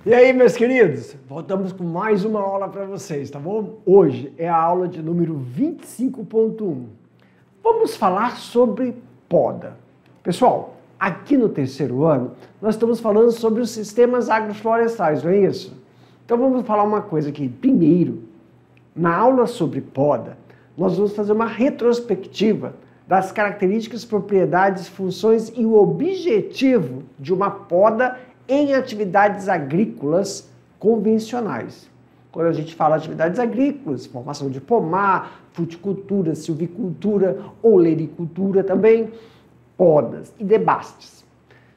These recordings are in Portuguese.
E aí, meus queridos? Voltamos com mais uma aula para vocês, tá bom? Hoje é a aula de número 25.1. Vamos falar sobre poda. Pessoal, aqui no terceiro ano, nós estamos falando sobre os sistemas agroflorestais, não é isso? Então vamos falar uma coisa aqui. Primeiro, na aula sobre poda, nós vamos fazer uma retrospectiva das características, propriedades, funções e o objetivo de uma poda em atividades agrícolas convencionais. Quando a gente fala atividades agrícolas, formação de pomar, fruticultura, silvicultura, olericultura também, podas e debastes.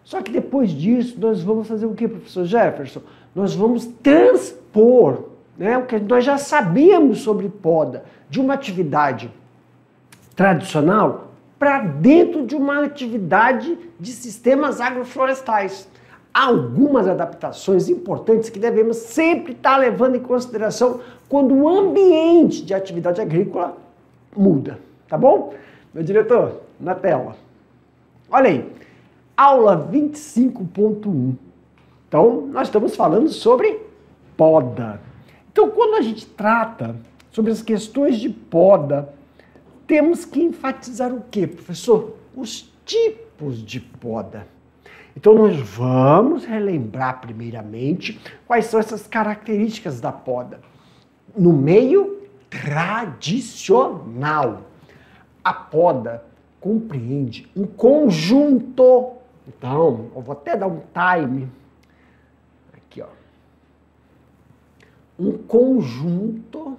Só que depois disso, nós vamos fazer o que, professor Jefferson? Nós vamos transpor, o que nós já sabíamos sobre poda de uma atividade tradicional para dentro de uma atividade de sistemas agroflorestais. Há algumas adaptações importantes que devemos sempre estar levando em consideração quando o ambiente de atividade agrícola muda, tá bom? Meu diretor, na tela. Olha aí, aula 25.1. Então, nós estamos falando sobre poda. Então, quando a gente trata sobre as questões de poda, temos que enfatizar o quê, professor? Os tipos de poda. Então, nós vamos relembrar primeiramente quais são essas características da poda. No meio tradicional, a poda compreende um conjunto. Então, eu vou até dar um time. Aqui, ó. Um conjunto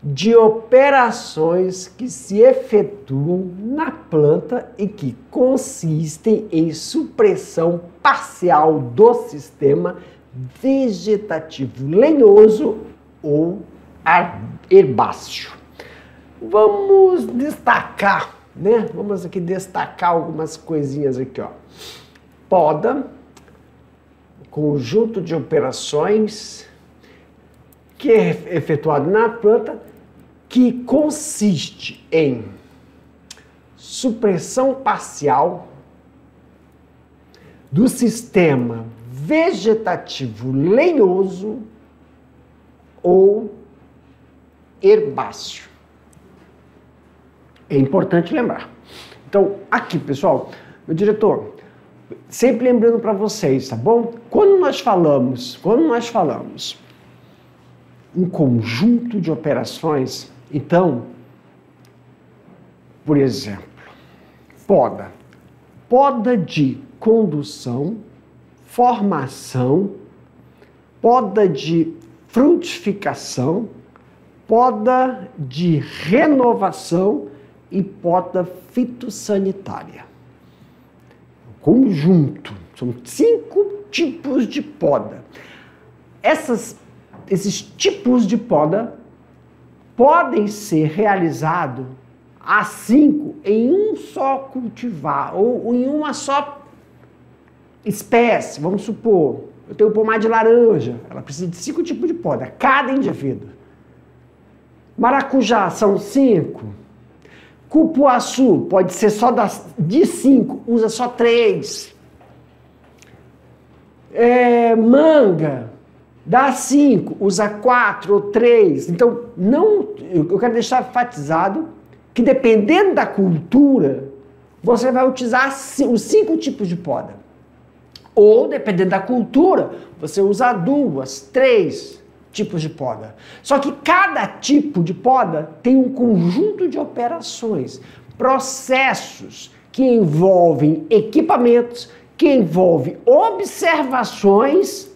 de operações que se efetuam na planta e que consistem em supressão parcial do sistema vegetativo lenhoso ou herbáceo. Vamos destacar, Vamos aqui destacar algumas coisinhas aqui, ó. Poda, conjunto de operações que é efetuado na planta, que consiste em supressão parcial do sistema vegetativo lenhoso ou herbáceo. É importante lembrar. Então, aqui, pessoal, meu diretor, sempre lembrando para vocês, tá bom? Quando nós falamos um conjunto de operações, então, por exemplo, poda de condução, formação, poda de frutificação, poda de renovação e poda fitossanitária. Conjunto, são 5 tipos de poda. Esses tipos de poda podem ser realizados a 5 em um só cultivar ou em uma só espécie. Vamos supor, eu tenho pomar de laranja, ela precisa de 5 tipos de poda, cada indivíduo. Maracujá são 5. Cupuaçu pode ser só de 5, usa só 3. Manga dá 5, usa 4 ou 3. Então, eu quero deixar enfatizado que dependendo da cultura, você vai utilizar os 5 tipos de poda. Ou, dependendo da cultura, você usa 2, 3 tipos de poda. Só que cada tipo de poda tem um conjunto de operações, processos que envolvem equipamentos, que envolvem observações.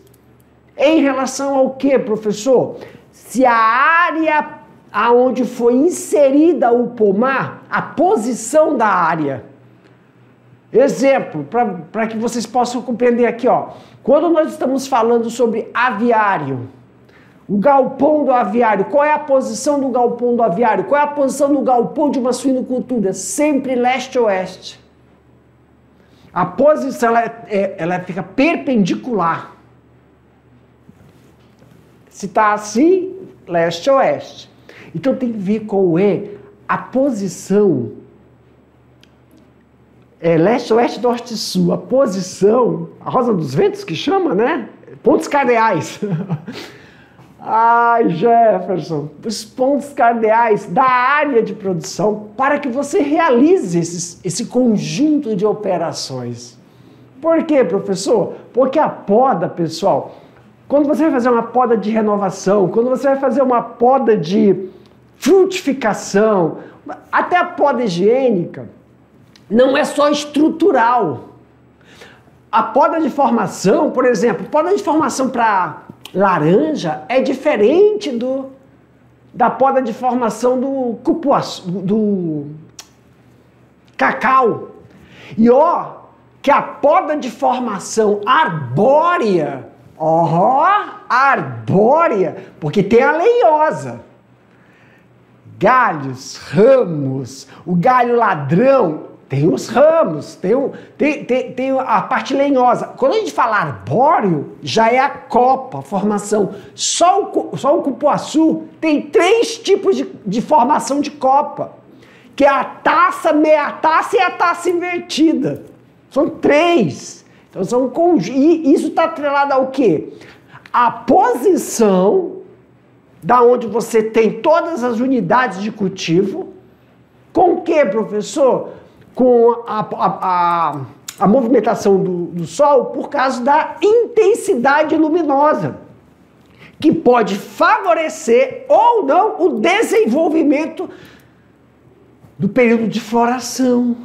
Em relação ao que, professor? Se a área aonde foi inserida o pomar, a posição da área. Exemplo, para que vocês possam compreender aqui, ó. Quando nós estamos falando sobre aviário, o galpão do aviário, qual é a posição do galpão do aviário? Qual é a posição do galpão de uma suinocultura? Sempre leste-oeste. A posição, ela fica perpendicular. Se está assim, leste-oeste. Então tem que ver qual é a posição leste, oeste, norte e sul, a posição, a rosa dos ventos que chama, né? Pontos cardeais. Ai, Jefferson, os pontos cardeais da área de produção para que você realize esse conjunto de operações. Por quê, professor? Porque a poda, pessoal, quando você vai fazer uma poda de renovação, quando você vai fazer uma poda de frutificação, até a poda higiênica, não é só estrutural. A poda de formação, por exemplo, poda de formação para laranja é diferente da poda de formação do cupuaçu, do cacau. E que a poda de formação arbórea, arbórea, porque tem a lenhosa. Galhos, ramos, o galho ladrão, tem os ramos, tem a parte lenhosa. Quando a gente fala arbóreo, já é a copa, a formação. Só o cupuaçu tem 3 tipos de formação de copa, que é a taça, meia taça e a taça invertida. São 3. Então e isso está atrelado ao quê? A posição da onde você tem todas as unidades de cultivo. Com o quê, professor? Com a movimentação do Sol por causa da intensidade luminosa, que pode favorecer ou não o desenvolvimento do período de floração,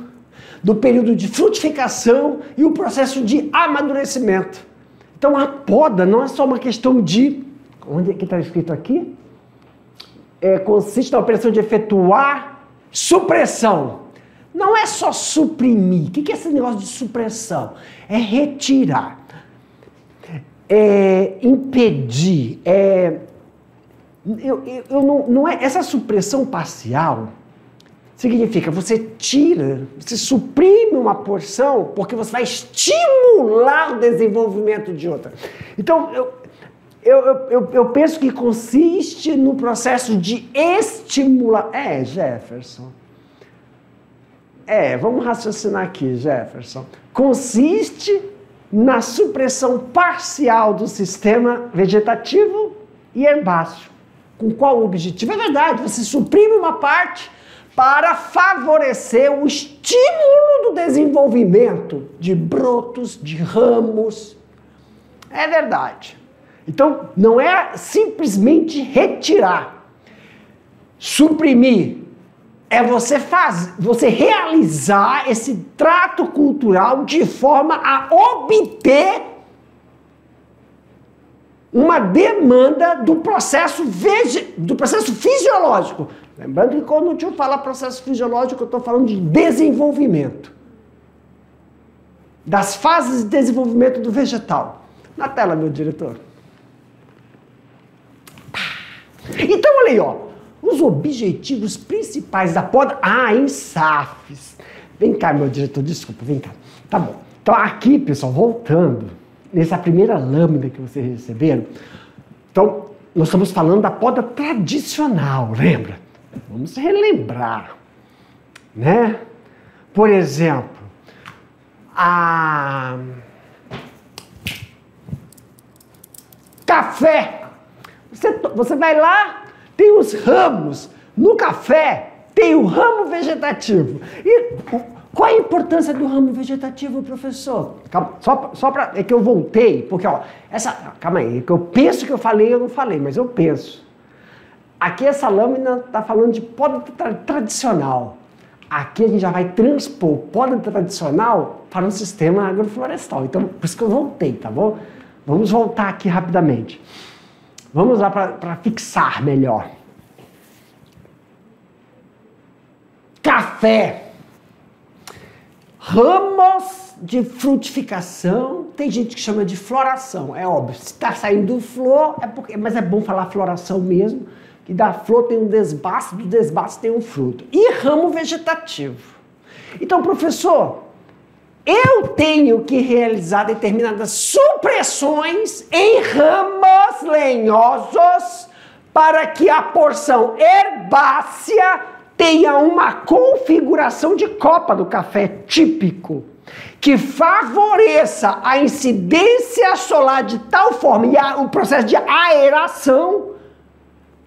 do período de frutificação e o processo de amadurecimento. Então a poda não é só uma questão de... Onde é que está escrito aqui? Consiste na operação de efetuar supressão. Não é só suprimir. O que é esse negócio de supressão? É retirar, é impedir, essa supressão parcial significa você tira, você suprime uma porção porque você vai estimular o desenvolvimento de outra. Então, eu penso que consiste no processo de estimular. Jefferson. Vamos raciocinar aqui, Jefferson. Consiste na supressão parcial do sistema vegetativo e herbáceo. Com qual objetivo? É verdade, você suprime uma parte para favorecer o estímulo do desenvolvimento de brotos, de ramos. É verdade. Então, não é simplesmente retirar. Suprimir é você realizar esse trato cultural de forma a obter uma demanda do processo fisiológico. Lembrando que quando o tio fala processo fisiológico, eu estou falando de desenvolvimento. Das fases de desenvolvimento do vegetal. Na tela, meu diretor. Então, olha aí, os objetivos principais da poda... em SAFs. Vem cá, meu diretor, desculpa, vem cá. Tá bom. Então, aqui, pessoal, voltando, nessa primeira lâmina que vocês receberam, então, nós estamos falando da poda tradicional, lembra? Vamos relembrar, né? Por exemplo, café. Você vai lá, tem os ramos. No café tem o ramo vegetativo. E qual a importância do ramo vegetativo, professor? Calma, só para... É que eu voltei, porque, calma aí, é que eu penso que eu falei, eu não falei, mas eu penso. Aqui essa lâmina está falando de poda tradicional. Aqui a gente já vai transpor poda tradicional para um sistema agroflorestal. Então, por isso que eu voltei, tá bom? Vamos voltar aqui rapidamente. Vamos lá para fixar melhor. Café. Ramos de frutificação. Tem gente que chama de floração, é óbvio. Se está saindo do flor, mas é bom falar floração mesmo. Que da flor tem um desbaste, do desbaste tem um fruto. E ramo vegetativo. Então, professor, eu tenho que realizar determinadas supressões em ramos lenhosos para que a porção herbácea tenha uma configuração de copa do café típico, que favoreça a incidência solar de tal forma e o processo de aeração,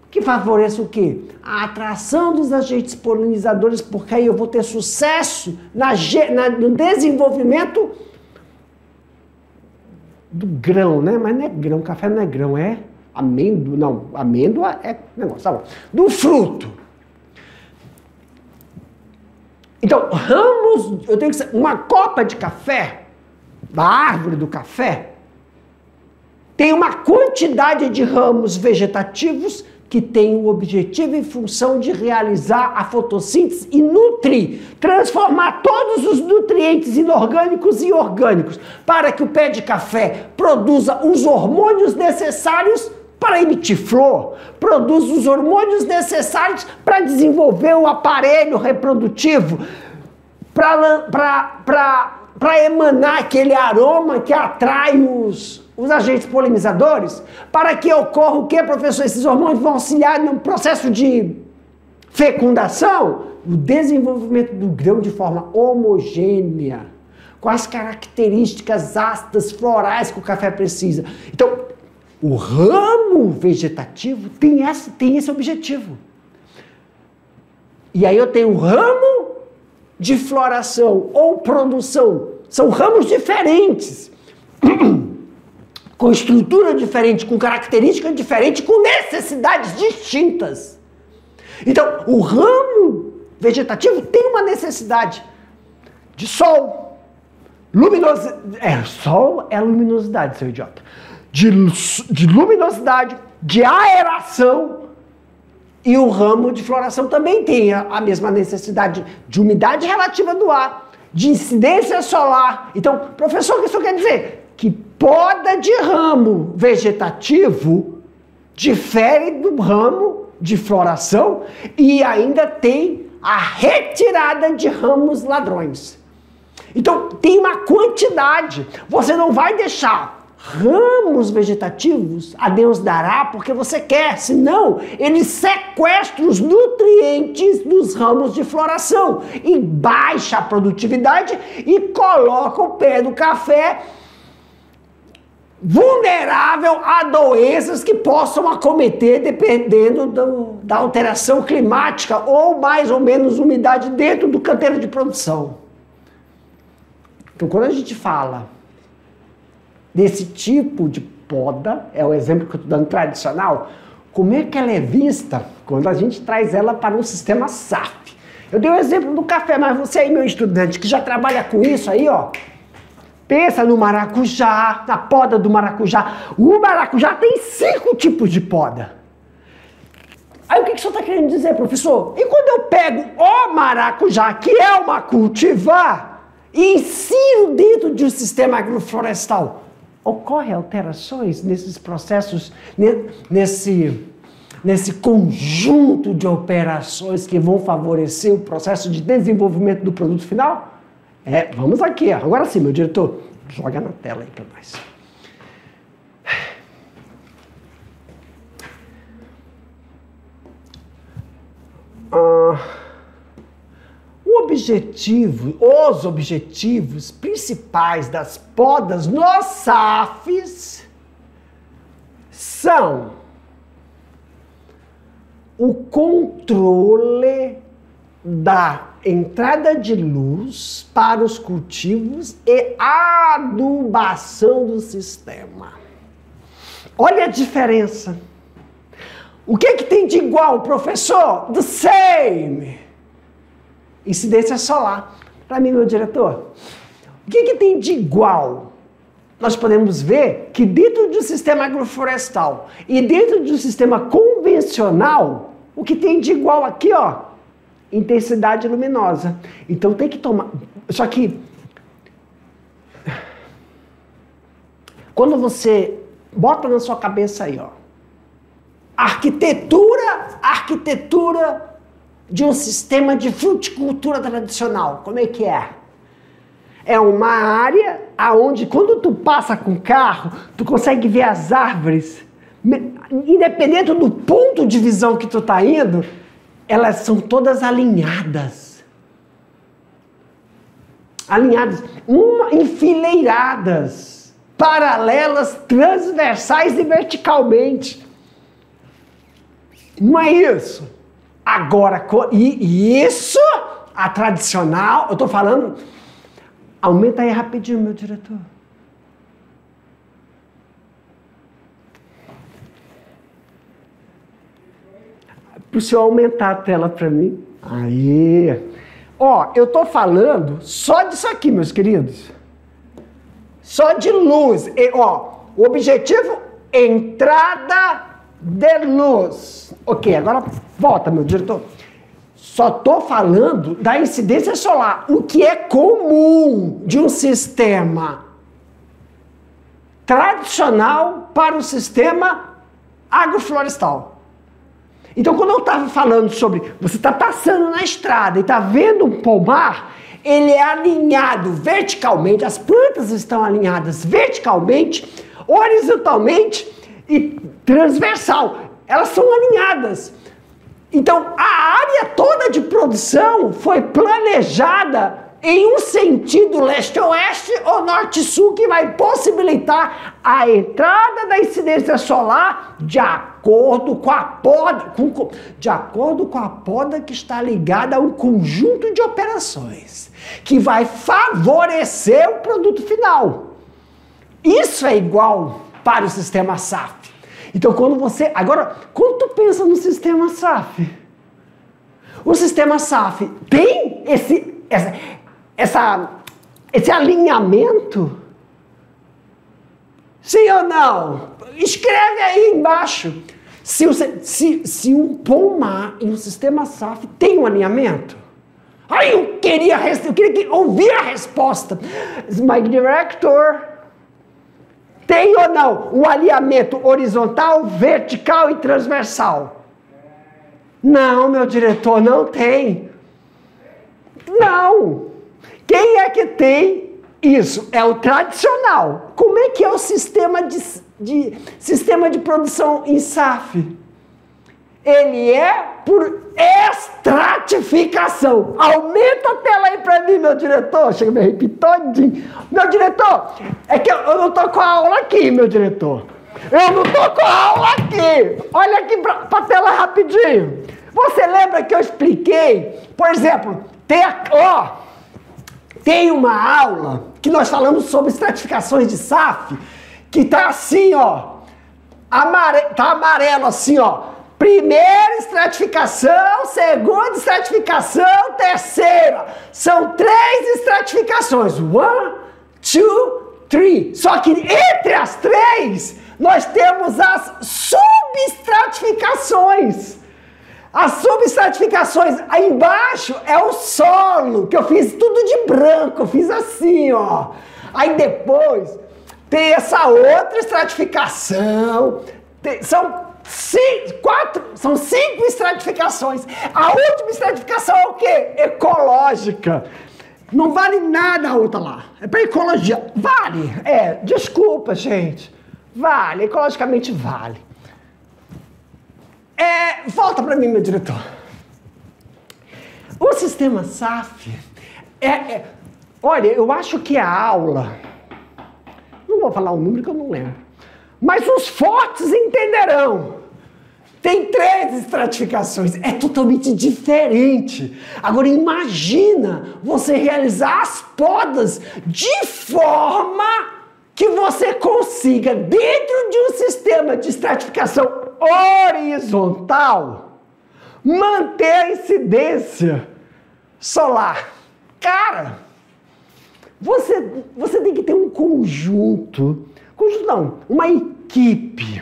que favoreça o quê? A atração dos agentes polinizadores, porque aí eu vou ter sucesso no desenvolvimento do grão, né? Mas não é grão, café não é grão, é amêndoa, não, amêndoa é negócio, tá bom. Do fruto. Então, ramos, eu tenho que ser uma copa de café, da árvore do café, tem uma quantidade de ramos vegetativos que tem o objetivo e função de realizar a fotossíntese e nutrir, transformar todos os nutrientes inorgânicos e orgânicos para que o pé de café produza os hormônios necessários para emitir flor, produz os hormônios necessários para desenvolver o aparelho reprodutivo, para emanar aquele aroma que atrai os agentes polinizadores, para que ocorra o que, professor? Esses hormônios vão auxiliar no processo de fecundação, o desenvolvimento do grão de forma homogênea, com as características ácidas florais que o café precisa. Então, o ramo vegetativo tem esse objetivo. E aí eu tenho o ramo de floração ou produção. São ramos diferentes, com estrutura diferente, com características diferentes, com necessidades distintas. Então, o ramo vegetativo tem uma necessidade de sol, luminosidade. Sol é luminosidade, seu idiota. De luminosidade, de aeração, e o ramo de floração também tem a mesma necessidade de umidade relativa do ar, de incidência solar. Então, professor, o que isso quer dizer? Que poda de ramo vegetativo difere do ramo de floração e ainda tem a retirada de ramos ladrões. Então, tem uma quantidade. Você não vai deixar ramos vegetativos a Deus dará porque você quer, senão ele sequestra os nutrientes dos ramos de floração e baixa a produtividade e coloca o pé do café vulnerável a doenças que possam acometer dependendo da alteração climática ou mais ou menos umidade dentro do canteiro de produção. Então, quando a gente fala desse tipo de poda, é o exemplo que eu estou dando tradicional, como é que ela é vista quando a gente traz ela para um sistema SAF? Eu dei o exemplo do café, mas você aí, meu estudante, que já trabalha com isso aí, ó, pensa no maracujá, na poda do maracujá. O maracujá tem 5 tipos de poda. Aí o que o senhor está querendo dizer, professor? E quando eu pego o maracujá, que é uma cultivar, e insiro dentro de um sistema agroflorestal, ocorrem alterações nesses processos, nesse conjunto de operações que vão favorecer o processo de desenvolvimento do produto final? Vamos aqui, agora sim, meu diretor, joga na tela aí para nós. Os objetivos principais das podas nos SAFs são o controle da entrada de luz para os cultivos e a adubação do sistema. Olha a diferença. O que tem de igual, professor? The same. Incidência solar. Para mim, meu diretor, o que tem de igual? Nós podemos ver que dentro do sistema agroflorestal e dentro do sistema convencional, o que tem de igual aqui, ó, intensidade luminosa. Então tem que tomar... Só que quando você bota na sua cabeça aí, ó, arquitetura de um sistema de fruticultura tradicional, como é que é? É uma área onde quando tu passa com o carro, tu consegue ver as árvores, independente do ponto de visão que tu tá indo, elas são todas alinhadas. Alinhadas, enfileiradas, paralelas, transversais e verticalmente. Não é isso? Agora, e isso, a tradicional, eu estou falando, aumenta aí rapidinho, meu diretor. Para o senhor aumentar a tela para mim. Aí. Ó, eu estou falando só disso aqui, meus queridos. Só de luz. Ó, o objetivo, entrada de luz. Ok, agora volta, meu diretor. Só estou falando da incidência solar, o que é comum de um sistema tradicional para o sistema agroflorestal. Então, quando eu estava falando sobre, você está passando na estrada e está vendo um pomar, ele é alinhado verticalmente, as plantas estão alinhadas verticalmente, horizontalmente e transversal. Elas são alinhadas. Então, a área toda de produção foi planejada em um sentido leste-oeste ou norte-sul que vai possibilitar a entrada da incidência solar de acordo com a poda que está ligada a um conjunto de operações que vai favorecer o produto final. Isso é igual para o sistema SAF. Então, quando tu pensa no sistema SAF, o sistema SAF tem esse alinhamento? Sim ou não? Escreve aí embaixo. Se um pomar em um sistema SAF tem um alinhamento? Aí eu queria ouvir a resposta. My director, tem ou não um alinhamento horizontal, vertical e transversal? Não, meu diretor, não tem. Não. Quem é que tem isso? É o tradicional. Como é que é o sistema de produção em SAF? Ele é por estratificação. Aumenta a tela aí para mim, meu diretor. Chega a me arrepiar todinho. Meu diretor, é que eu não estou com a aula aqui, meu diretor. Eu não estou com a aula aqui. Olha aqui para a tela rapidinho. Você lembra que eu expliquei? Por exemplo, tem uma aula que nós falamos sobre estratificações de SAF, que tá assim, ó, tá amarelo assim, ó, primeira estratificação, segunda estratificação, terceira. São 3 estratificações. 1, 2, 3. Só que entre as 3, nós temos as subestratificações. As subestratificações, aí embaixo é o solo, que eu fiz tudo de branco, eu fiz assim, ó. Aí depois tem essa outra estratificação, são 5 estratificações. A última estratificação é o quê? Ecológica. Não vale nada a outra lá, é para ecologia. Vale, desculpa, gente, vale, ecologicamente vale. Volta para mim, meu diretor. O sistema SAF olha, eu acho que a aula, não vou falar o número que eu não lembro, mas os fortes entenderão. Tem 3 estratificações, é totalmente diferente. Agora imagina você realizar as podas de forma que você consiga, dentro de um sistema de estratificação horizontal, manter a incidência solar. Cara, você tem que ter um conjunto não, uma equipe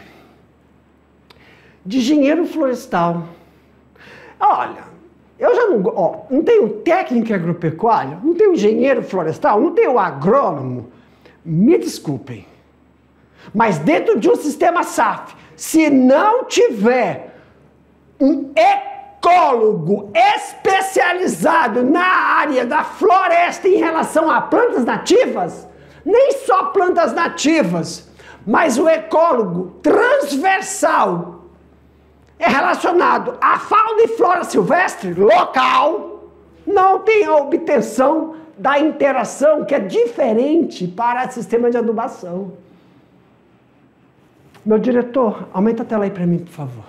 de engenheiro florestal. Olha, eu já não tenho técnico agropecuário, não tenho engenheiro florestal, não tenho agrônomo. Me desculpem, mas dentro de um sistema SAF, se não tiver um ecólogo especializado na área da floresta em relação a plantas nativas, nem só plantas nativas, mas o ecólogo transversal é relacionado à fauna e flora silvestre local, não tem a obtenção da interação que é diferente para o sistema de adubação. Meu diretor, aumenta a tela aí para mim, por favor.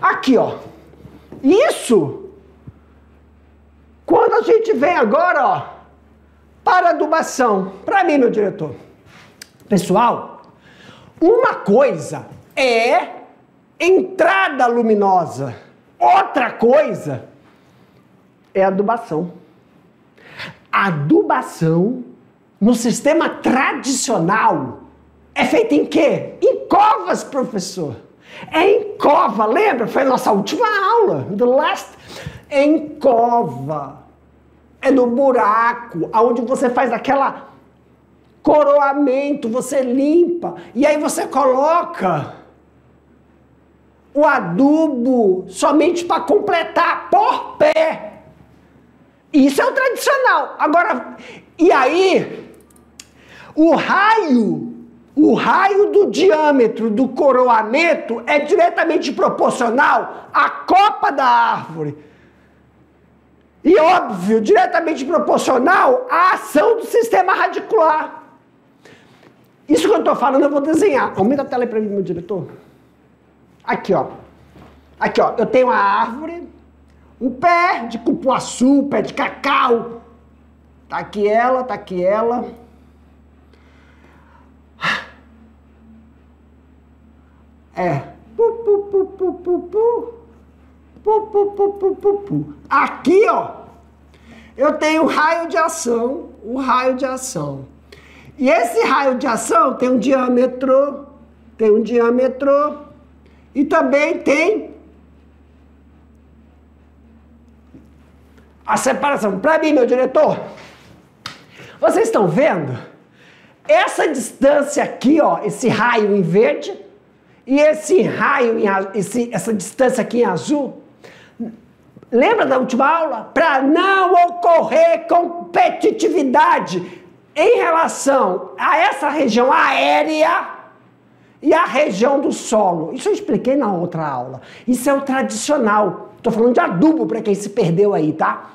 Aqui, ó. Isso, quando a gente vem agora, ó, para adubação. Para mim, meu diretor. Pessoal, uma coisa é entrada luminosa. Outra coisa é adubação. A adubação, no sistema tradicional, é feita em quê? Em covas, professor. É em cova, lembra? Foi a nossa última aula. É em cova. É no buraco, onde você faz aquela coroamento, você limpa, e aí você coloca o adubo somente para completar por pé. Isso é o tradicional. Agora, e aí, o raio do diâmetro do coroamento é diretamente proporcional à copa da árvore. E óbvio, diretamente proporcional à ação do sistema radicular. Isso que eu estou falando eu vou desenhar. Aumenta a tela aí para mim, meu diretor. Aqui, ó. Aqui, ó. Eu tenho a árvore, um pé de cupuaçu, pé de cacau. Tá aqui ela, tá aqui ela. É. Aqui, ó, eu tenho o raio de ação, E esse raio de ação tem um diâmetro, e também tem a separação. Para mim, meu diretor, vocês estão vendo? Essa distância aqui, ó, esse raio em verde, e esse raio, essa distância aqui em azul. Lembra da última aula? Para não ocorrer competitividade em relação a essa região aérea e a região do solo. Isso eu expliquei na outra aula. Isso é o tradicional. Estou falando de adubo para quem se perdeu aí, tá?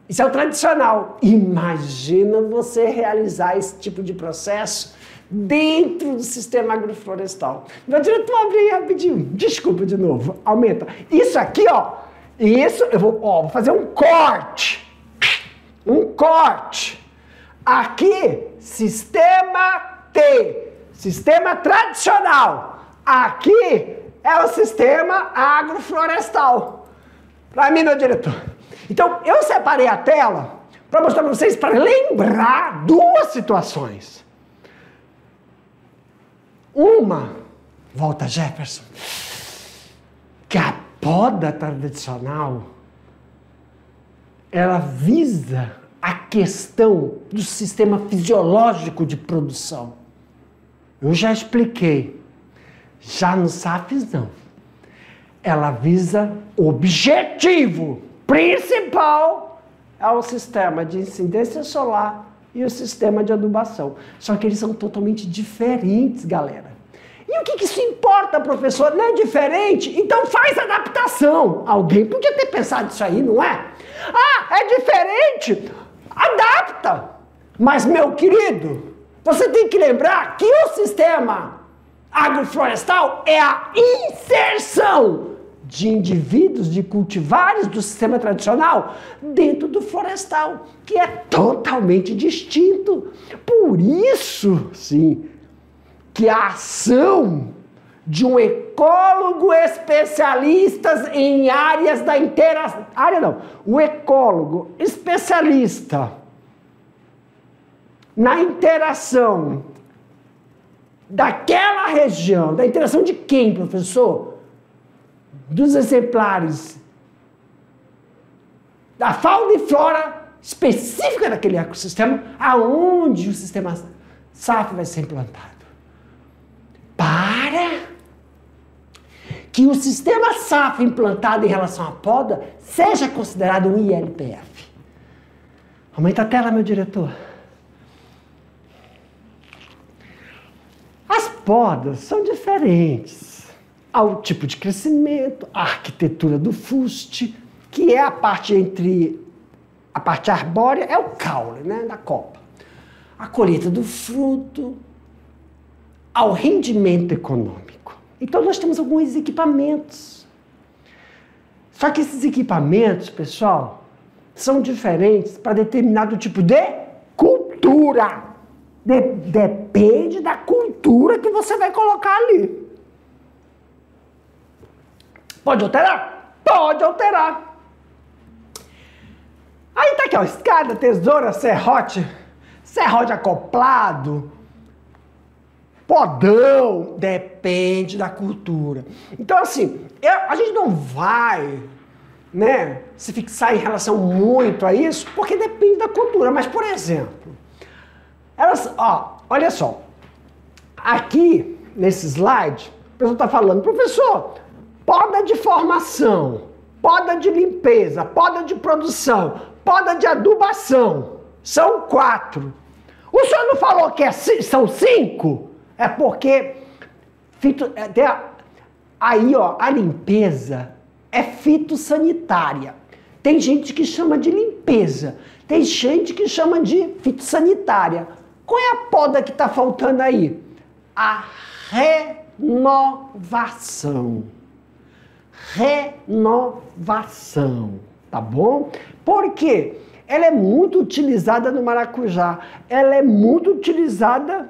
Isso é o tradicional. Imagina você realizar esse tipo de processo dentro do sistema agroflorestal. Meu diretor, abre aí rapidinho. Desculpa de novo. Aumenta. Isso aqui, ó. Isso, eu vou fazer um corte. Aqui, sistema T. Sistema tradicional. Aqui é o sistema agroflorestal. Para mim, meu diretor. Então, eu separei a tela para mostrar para vocês, para lembrar duas situações. Uma, volta Jefferson, que a poda tradicional, ela visa a questão do sistema fisiológico de produção. Eu já expliquei. Já no SAFs, não. Ela visa o objetivo principal, é o sistema de incidência solar e o sistema de adubação. Só que eles são totalmente diferentes, galera. E o que isso importa, professor? Não é diferente? Então faz adaptação. Alguém podia ter pensado isso aí, não é? Ah, é diferente? Adapta. Mas, meu querido, você tem que lembrar que o sistema agroflorestal é a inserção de indivíduos, de cultivares do sistema tradicional dentro do florestal, que é totalmente distinto. Por isso, sim, que a ação de um ecólogo especialista em áreas da interação... o ecólogo especialista na interação daquela região, da interação de quem, professor? Dos exemplares da fauna e flora específica daquele ecossistema, aonde o sistema SAF vai ser implantado. Para que o sistema SAF implantado em relação à poda seja considerado um ILPF. Aumenta a tela, meu diretor. As podas são diferentes. ao tipo de crescimento, à arquitetura do fuste, que é a parte entre a parte arbórea, é o caule, né, da copa. A colheita do fruto, ao rendimento econômico. Então nós temos alguns equipamentos. Só que esses equipamentos, pessoal, são diferentes para determinado tipo de cultura. Depende da cultura que você vai colocar ali. Pode alterar? Pode alterar. Aí tá aqui, ó, escada, tesoura, serrote acoplado, podão, depende da cultura. Então, assim, a gente não vai, né, se fixar em relação muito a isso, porque depende da cultura. Mas, por exemplo, olha só, aqui nesse slide, o pessoal está falando, professor, poda de formação, poda de limpeza, poda de produção, poda de adubação, são 4. O senhor não falou que são 5? É porque aí, ó, a limpeza é fitossanitária. Tem gente que chama de limpeza, tem gente que chama de fitossanitária. Qual é a poda que está faltando aí? A renovação. Renovação, tá bom? Por quê? Ela é muito utilizada no maracujá, ela é muito utilizada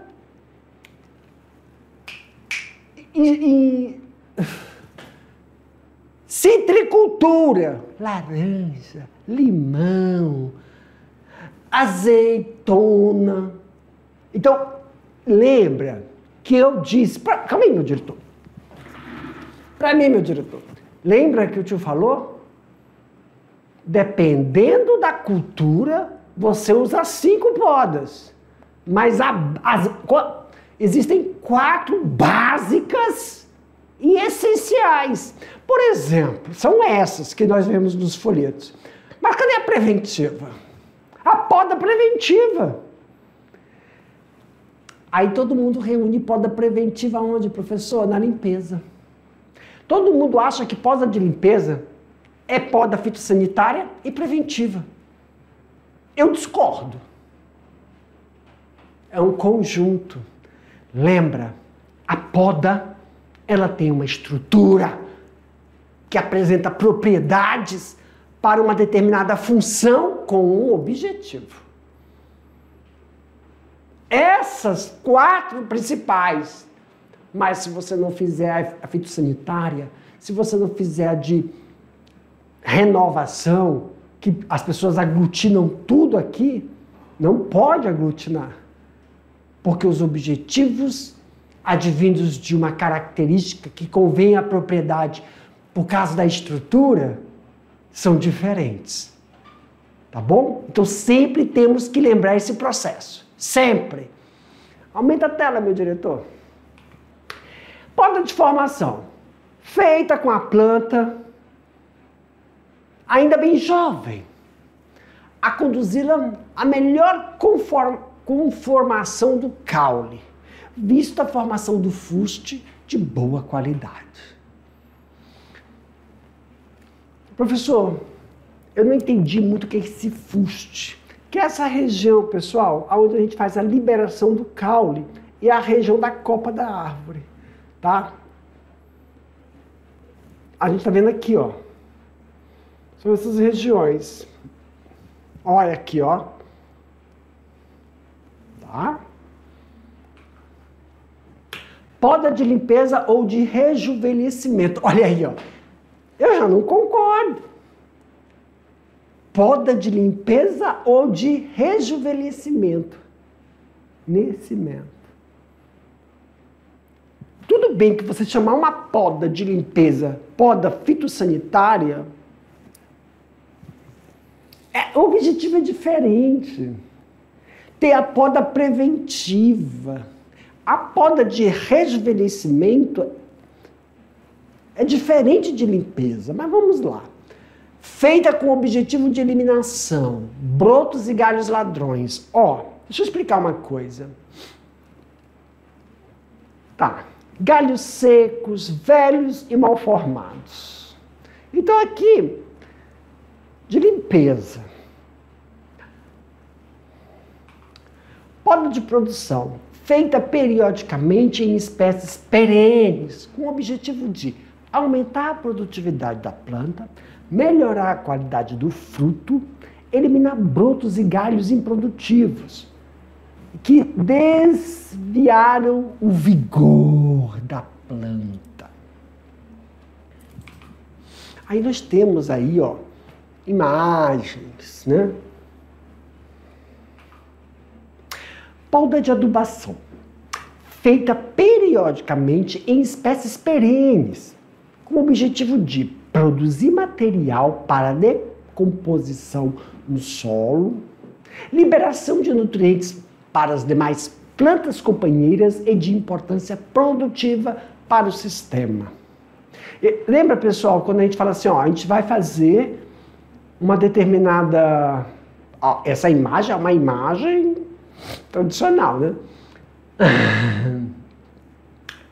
em citricultura, laranja, limão, azeitona. Então, lembra que eu disse... Calma aí, meu diretor. Para mim, meu diretor. Lembra que o tio falou? Dependendo da cultura, você usa 5 podas. Mas existem 4 básicas e essenciais. Por exemplo, são essas que nós vemos nos folhetos. Mas cadê a preventiva? A poda preventiva. Aí todo mundo reúne poda preventiva onde, professor? Na limpeza. Todo mundo acha que poda de limpeza é poda fitossanitária e preventiva. Eu discordo. É um conjunto. Lembra, a poda, ela tem uma estrutura que apresenta propriedades para uma determinada função com um objetivo. Essas 4 principais. Mas se você não fizer a fitossanitária, se você não fizer a de renovação, que as pessoas aglutinam tudo aqui, não pode aglutinar. Porque os objetivos advindos de uma característica que convém à propriedade por causa da estrutura são diferentes. Tá bom? Então sempre temos que lembrar esse processo. Sempre. Aumenta a tela, meu diretor. Poda de formação. Feita com a planta ainda bem jovem, a conduzi-la à melhor conformação do caule, visto a formação do fuste de boa qualidade. Professor, eu não entendi muito o que é esse fuste, que é essa região, pessoal, onde a gente faz a liberação do caule e a região da copa da árvore, tá? A gente tá vendo aqui, ó. São essas regiões. Olha aqui, ó. Tá? Poda de limpeza ou de rejuvenescimento. Olha aí, ó. Eu já não concordo. Poda de limpeza ou de rejuvenescimento. Tudo bem que você chamar uma poda de limpeza, poda fitossanitária, o objetivo é diferente. Tem a poda preventiva. A poda de rejuvenescimento é diferente de limpeza, mas vamos lá. Feita com o objetivo de eliminação, brotos e galhos ladrões. Ó, deixa eu explicar uma coisa. Tá, galhos secos, velhos e mal formados. Então aqui, de limpeza. Poda de produção, feita periodicamente em espécies perenes, com o objetivo de aumentar a produtividade da planta, melhorar a qualidade do fruto, eliminar brotos e galhos improdutivos, que desviaram o vigor da planta. Aí nós temos aí, ó, imagens, né? Poda de adubação, feita periodicamente em espécies perenes, com o objetivo de produzir material para decomposição no solo, liberação de nutrientes para as demais plantas companheiras e de importância produtiva para o sistema. E lembra, pessoal, quando a gente fala assim, ó, a gente vai fazer uma determinada... Ó, essa imagem é uma imagem tradicional, né?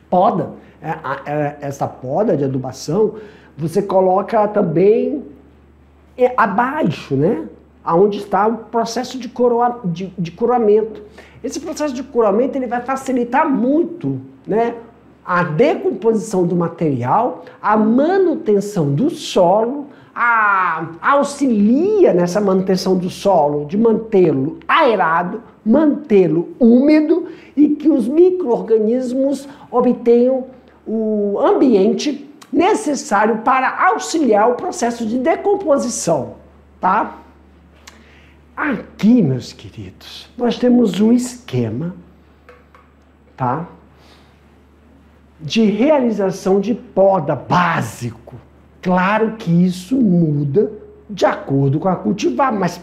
Poda, essa poda de adubação, você coloca também abaixo, né? Onde está o processo de coroamento. Esse processo de coroamento ele vai facilitar muito, né, a decomposição do material, a manutenção do solo, auxilia nessa manutenção do solo, de mantê-lo aerado, mantê-lo úmido e que os micro-organismos obtenham o ambiente necessário para auxiliar o processo de decomposição, tá? Aqui, meus queridos, nós temos um esquema, tá? De realização de poda básico. Claro que isso muda de acordo com a cultivar, mas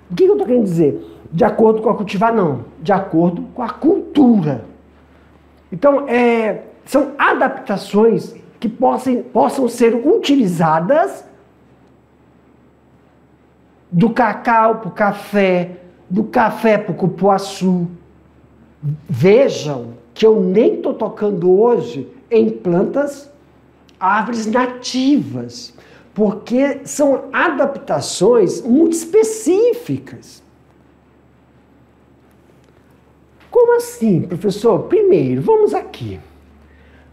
o que eu estou querendo dizer? De acordo com a cultivar, não. De acordo com a cultura. Então, são adaptações que possam ser utilizadas do cacau para o café, do café para o cupuaçu. Vejam que eu nem estou tocando hoje em plantas, árvores nativas, porque são adaptações muito específicas. Como assim, professor? Primeiro, vamos aqui.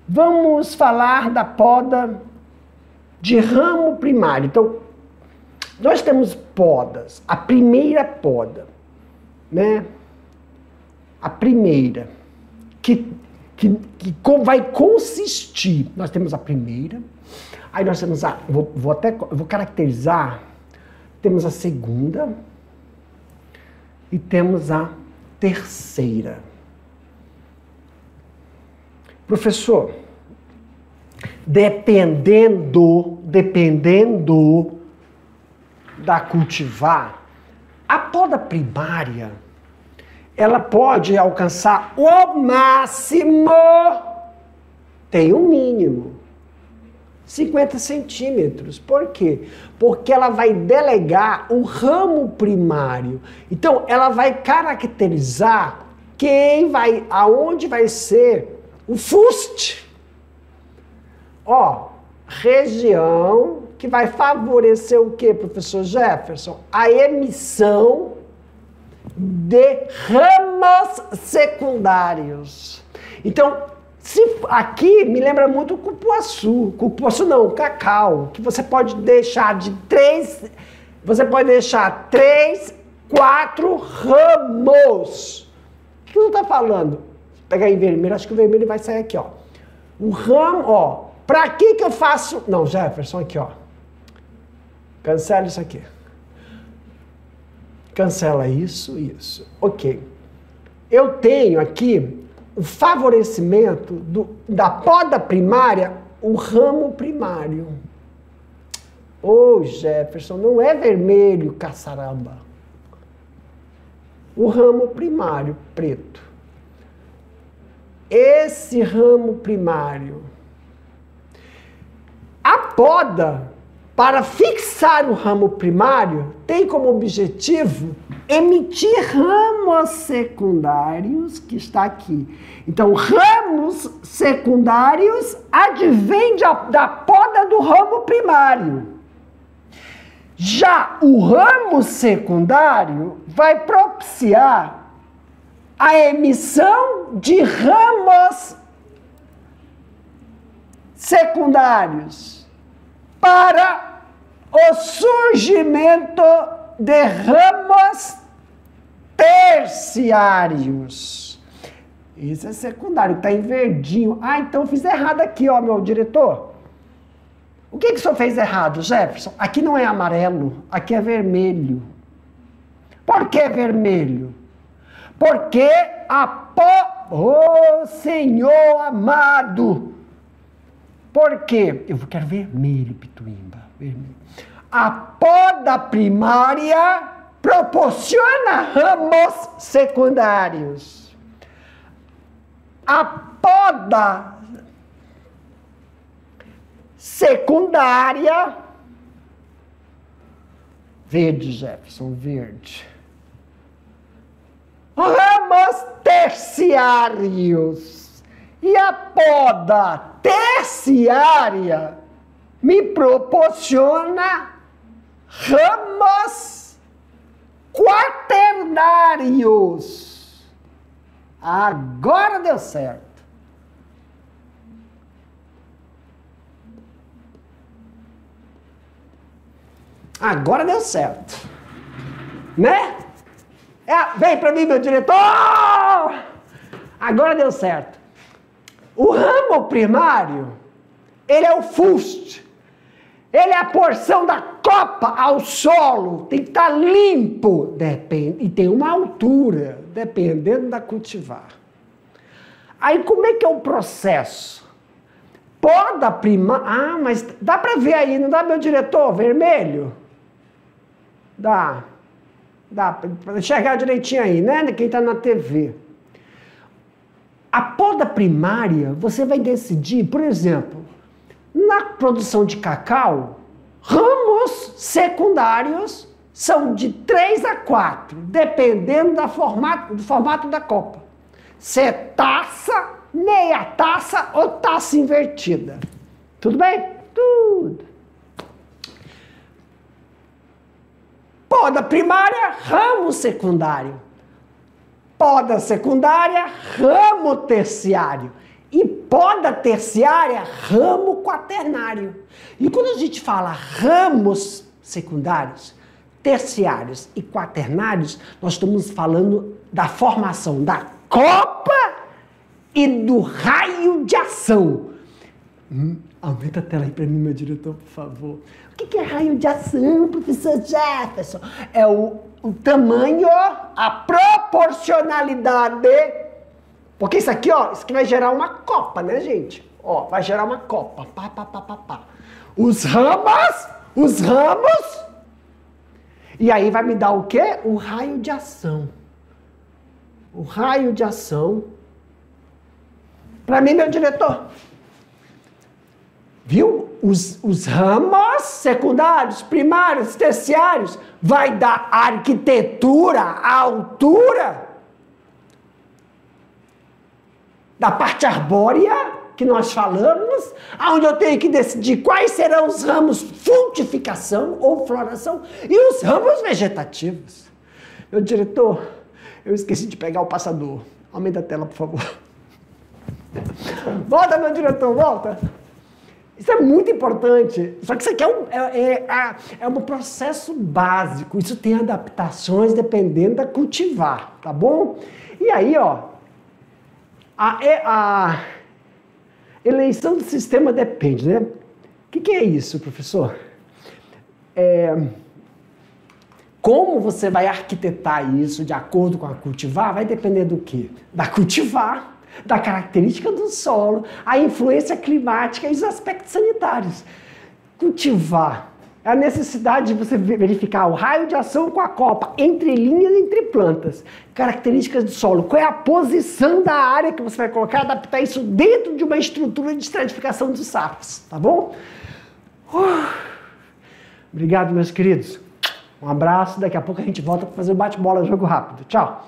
Vamos falar da poda de ramo primário. Então, nós temos podas. A primeira poda, né? A primeira, que vai consistir. Nós temos a primeira, aí nós temos a. Vou caracterizar. Temos a segunda e temos a terceira. Professor, dependendo da cultivar, a poda primária, ela pode alcançar o máximo, tem um mínimo, 50 centímetros. Por quê? Porque ela vai delegar o ramo primário. Então, ela vai caracterizar aonde vai ser o fuste. Ó, região que vai favorecer o quê, professor Jefferson? A emissão de ramos secundários. Então, aqui me lembra muito o cupuaçu. Cupuaçu não, o cacau, que você pode deixar você pode deixar 3, 4 ramos. O que você está falando? Vou pegar em vermelho, acho que o vermelho vai sair aqui, ó. O ramo, ó. Pra que eu faço... Não, Jefferson, aqui, ó. Cancela isso aqui. Cancela isso. Ok. Eu tenho aqui o favorecimento da poda primária, o ramo primário. Ô, Jefferson, não é vermelho, caçaramba. O ramo primário, preto. Esse ramo primário. A poda, para fixar o ramo primário, tem como objetivo emitir ramos. ramos secundários, que está aqui. Então, ramos secundários advém da poda do ramo primário. Já o ramo secundário vai propiciar a emissão de ramos secundários para o surgimento de ramos terciários. Isso é secundário, está em verdinho. Ah, então eu fiz errado aqui, ó, meu diretor. O que o senhor fez errado, Jefferson? Aqui não é amarelo, aqui é vermelho. Por que vermelho? Porque oh, Senhor amado! Por quê? Eu quero vermelho, Pituimba. Vermelho. A poda primária proporciona ramos secundários. A poda secundária, verde, Jefferson, verde. Ramos terciários. E a poda terciária me proporciona ramos quaternários. Agora deu certo. Agora deu certo. Né? Vem para mim, meu diretor! Agora deu certo. O ramo primário, ele é o fuste. Ele é a porção da copa ao solo. Tem que estar limpo. E tem uma altura, dependendo da cultivar. Aí como é que é o processo? Poda primária... Ah, mas dá para ver aí, não dá, meu diretor? Vermelho? Dá para enxergar direitinho aí, né? Quem está na TV. A poda primária, você vai decidir, por exemplo, na produção de cacau, ramos secundários são de 3 a 4, dependendo do formato da copa. Se é taça, meia taça ou taça invertida. Tudo bem? Tudo. Poda primária, ramo secundário. Poda secundária, ramo terciário. E poda terciária, ramo quaternário. E quando a gente fala ramos secundários, terciários e quaternários, nós estamos falando da formação da copa e do raio de ação. Aumenta a tela aí para mim, meu diretor, por favor. O que é raio de ação, professor Jefferson? É o tamanho, a proporcionalidade. Porque isso aqui, ó, isso aqui vai gerar uma copa, né, gente? Ó, vai gerar uma copa. Pá. Os ramos. E aí vai me dar o quê? O raio de ação. O raio de ação. Para mim, meu diretor. Viu? Os ramos secundários, primários, terciários, vai dar a arquitetura, a altura da parte arbórea que nós falamos, onde eu tenho que decidir quais serão os ramos frutificação ou floração e os ramos vegetativos. Meu diretor, eu esqueci de pegar o passador. Aumenta a tela, por favor. Volta, meu diretor, volta. Isso é muito importante. Só que isso aqui é um processo básico. Isso tem adaptações dependendo da cultivar, tá bom? E aí, ó, a eleição do sistema depende, né? O que é isso, professor? Como você vai arquitetar isso de acordo com a cultivar vai depender do quê? Da cultivar, da característica do solo, a influência climática e os aspectos sanitários. Cultivar é a necessidade de você verificar o raio de ação com a copa, entre linhas, entre plantas. Características do solo, qual é a posição da área que você vai colocar, adaptar isso dentro de uma estrutura de estratificação dos safos, tá bom? Obrigado, meus queridos. Um abraço, daqui a pouco a gente volta para fazer o bate-bola, jogo rápido. Tchau!